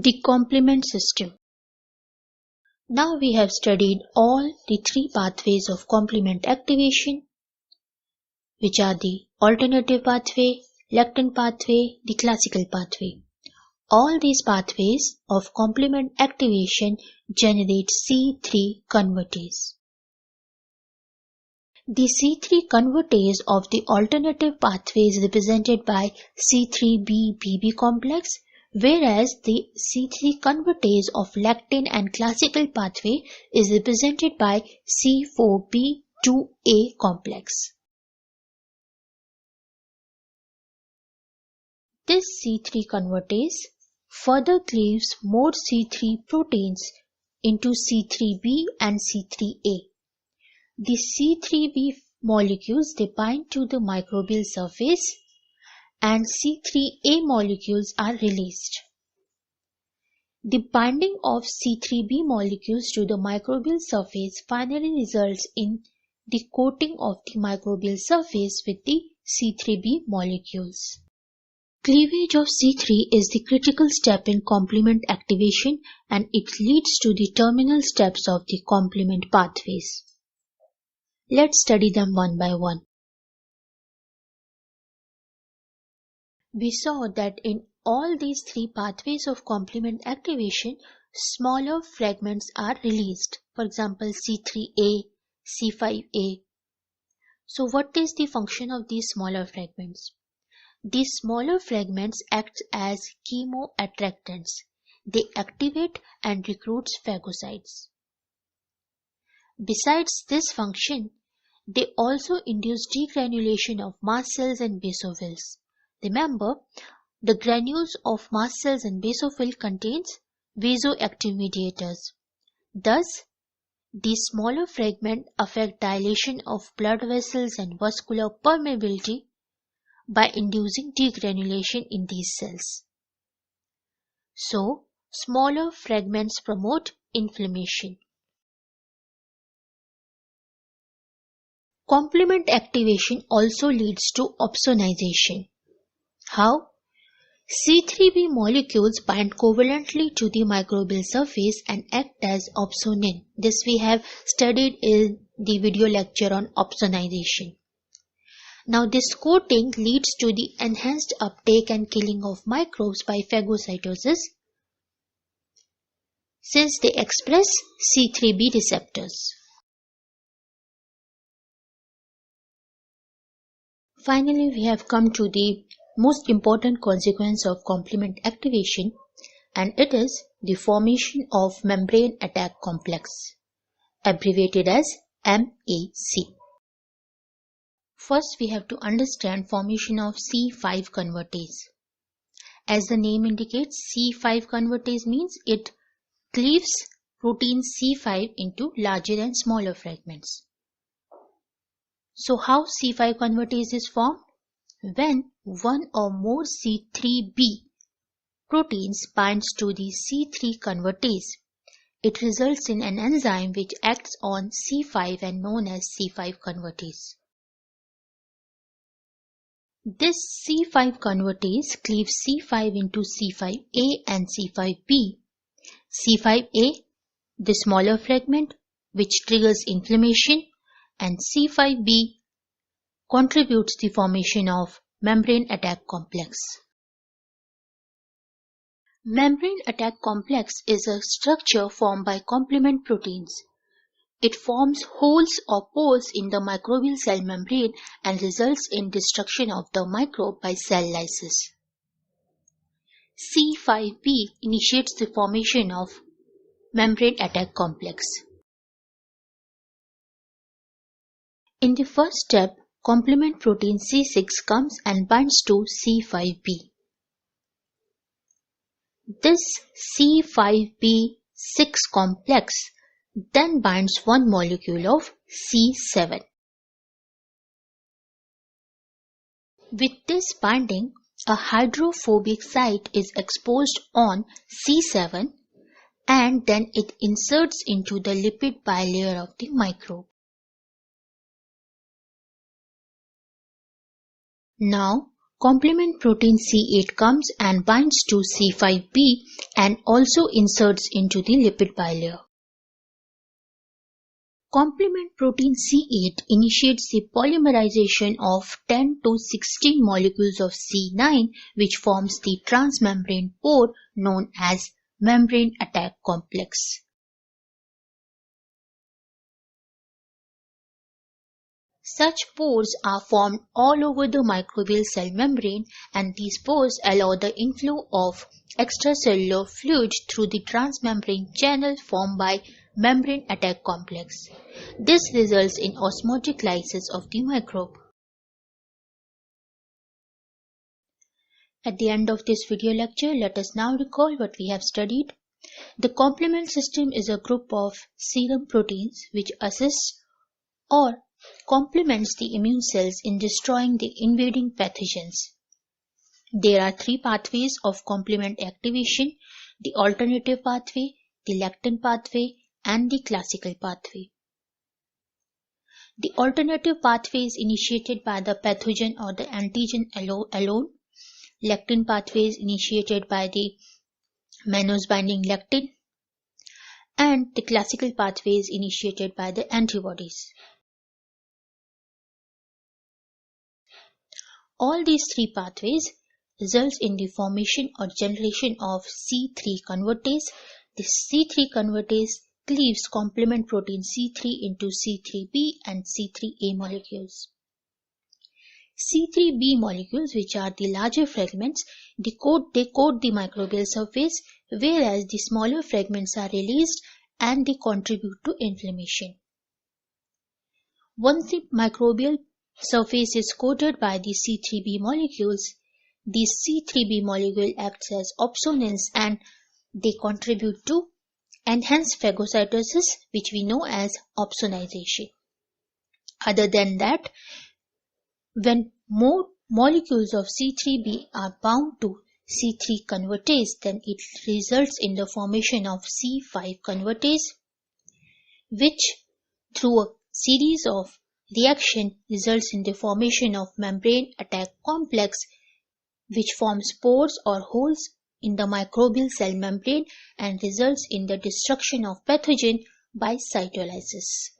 The complement system. Now we have studied all the three pathways of complement activation, which are the alternative pathway, lectin pathway, the classical pathway. All these pathways of complement activation generate C3 convertase. The C3 convertase of the alternative pathway is represented by C3b-BB complex, whereas the C3 convertase of lectin and classical pathway is represented by C4b-2A complex. This C3 convertase further cleaves more C3 proteins into C3b and C3a. The C3b molecules they bind to the microbial surface and C3a molecules are released. The binding of C3b molecules to the microbial surface finally results in the coating of the microbial surface with the C3b molecules. Cleavage of C3 is the critical step in complement activation and it leads to the terminal steps of the complement pathways. Let's study them one by one. We saw that in all these three pathways of complement activation, smaller fragments are released. For example, C3a, C5a. So what is the function of these smaller fragments? These smaller fragments act as chemoattractants. They activate and recruit phagocytes. Besides this function, they also induce degranulation of mast cells and basophils. Remember, the granules of mast cells and basophil contains vasoactive mediators. Thus, these smaller fragments affect dilation of blood vessels and vascular permeability by inducing degranulation in these cells. So, smaller fragments promote inflammation. Complement activation also leads to opsonization. How? C3b molecules bind covalently to the microbial surface and act as opsonin. This we have studied in the video lecture on opsonization. Now this coating leads to the enhanced uptake and killing of microbes by phagocytosis since they express C3b receptors. Finally, we have come to the most important consequence of complement activation, and it is the formation of membrane attack complex, abbreviated as MAC. First, we have to understand formation of C5 convertase. As the name indicates, C5 convertase means it cleaves protein C5 into larger and smaller fragments. So how C5 convertase is formed? When one or more C3b proteins binds to the C3 convertase, it results in an enzyme which acts on C5 and known as C5 convertase. This C5 convertase cleaves C5 into C5a and C5b. C5a, the smaller fragment which triggers inflammation, and C5b contributes the formation of membrane attack complex. Membrane attack complex is a structure formed by complement proteins. It forms holes or pores in the microbial cell membrane and results in destruction of the microbe by cell lysis. C5b initiates the formation of membrane attack complex. In the first step, complement protein C6 comes and binds to C5b. This C5b6 complex then binds one molecule of C7. With this binding, a hydrophobic site is exposed on C7 and then it inserts into the lipid bilayer of the microbe. Now, Complement protein C8 comes and binds to C5b and also inserts into the lipid bilayer. Complement protein C8 initiates the polymerization of 10 to 16 molecules of C9, which forms the transmembrane pore known as membrane attack complex. Such pores are formed all over the microbial cell membrane, and these pores allow the inflow of extracellular fluid through the transmembrane channel formed by membrane attack complex. This results in osmotic lysis of the microbe. At the end of this video lecture, let us now recall what we have studied. The complement system is a group of serum proteins which assists or complements the immune cells in destroying the invading pathogens. There are three pathways of complement activation: the alternative pathway, the lectin pathway, and the classical pathway. The alternative pathway is initiated by the pathogen or the antigen alone. Lectin pathway is initiated by the mannose binding lectin, and the classical pathway is initiated by the antibodies. All these three pathways results in the formation or generation of C3 convertase. This C3 convertase cleaves complement protein C3 into C3b and C3a molecules. C3b molecules, which are the larger fragments, they coat the microbial surface, whereas the smaller fragments are released and they contribute to inflammation. Once the microbial surface is coated by the C3b molecules, these C3b molecule acts as opsonins and they contribute to enhanced phagocytosis, which we know as opsonization. Other than that, when more molecules of C3b are bound to C3 convertase, then it results in the formation of C5 convertase, which through a series of reaction results in the formation of membrane attack complex, which forms pores or holes in the microbial cell membrane and results in the destruction of pathogen by cytolysis.